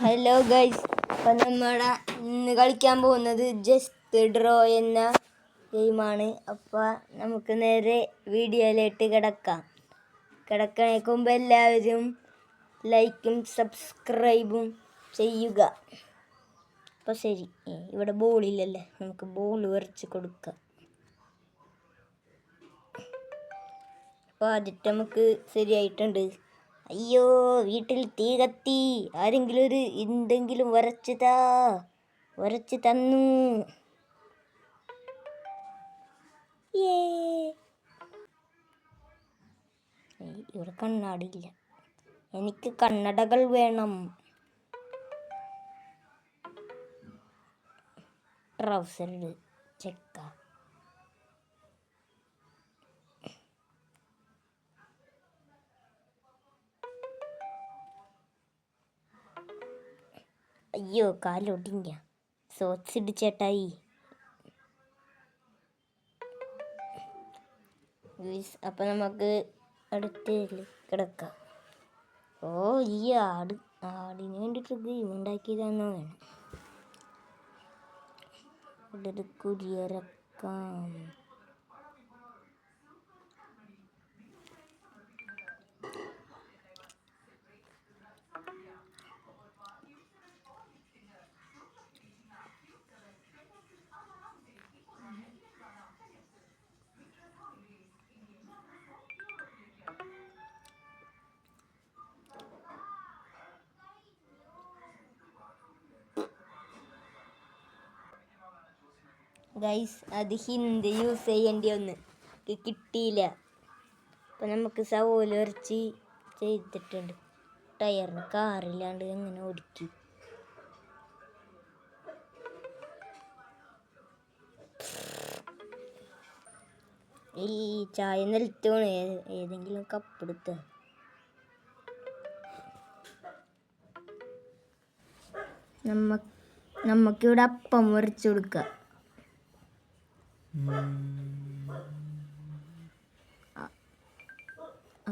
Hello guys, അപ്പം നമ്മുടെ ഇന്ന് കളിക്കാൻ പോകുന്നത് ജസ്റ്റ് ഡ്രോ എന്ന ഗെയിമാണ്. അപ്പോൾ നമുക്ക് നേരെ വീഡിയോയിലേക്ക് കിടക്കണേക്ക് മുമ്പ് എല്ലാവരും ലൈക്കും സബ്സ്ക്രൈബും ചെയ്യുക. അപ്പോൾ ശരി, ഇവിടെ ബോളില്ലല്ലേ, നമുക്ക് ബോൾ വരച്ച് കൊടുക്കാം. അപ്പോൾ ആദ്യത്തെ നമുക്ക് ശരിയായിട്ടുണ്ട്. അയ്യോ, വീട്ടിൽ തീ കത്തി, ആരെങ്കിലും എന്തെങ്കിലും വരച്ച് തന്നു. ഇവിടെ കണ്ണാടിയില്ല, എനിക്ക് കണ്ണടകൾ വേണം. ട്രൗസർ ചെക്ക. അയ്യോ, കാലൊടിഞ്ഞ സോക്സ് ഇടിച്ചേട്ടായി. അപ്പം നമുക്ക് അടുത്തതിൽ കിടക്കാം. ഓ, ഈ ആടിന് വേണ്ടിയിട്ട് ഗെയിം ഉണ്ടാക്കിയതാണോ വേണം. ഇവിടെ ഒരു കുരിയിറക്കാം. ഗൈസ്, അത് ഹിന്ദി യൂസ് ചെയ്യേണ്ടി വന്ന് കിട്ടിയില്ല. അപ്പം നമുക്ക് സവോല വരച്ച് ചെയ്തിട്ടുണ്ട്. ടയറിന് കാറില്ലാണ്ട് എങ്ങനെ ഓടിക്കും. ഈ ചായ നിലത്തോണ്, ഏതെങ്കിലും കപ്പെടുത്ത. നമുക്കിവിടെ അപ്പം വരച്ചു കൊടുക്കാം.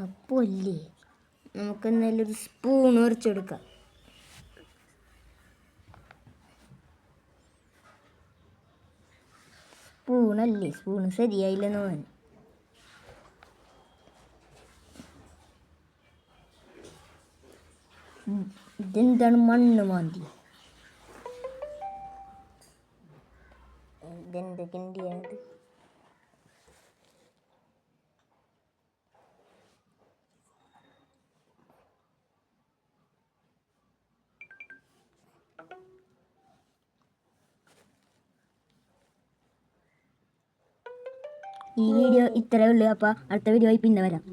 അപ്പോൾ അല്ലേ, നമുക്ക് എന്നാലും ഒരു സ്പൂൺ വരച്ചു കൊടുക്കാം. സ്പൂണ് ശരിയായില്ലെന്ന് തോന്നുന്നു. ഇതെന്താണ് മണ്ണ് മാന്തി? ഇതെന്തൊക്കെയാണ്? ഈ വീഡിയോ ഇത്രയേ ഉള്ളൂ. അപ്പോൾ അടുത്ത വീഡിയോ പിന്നെ വരാം.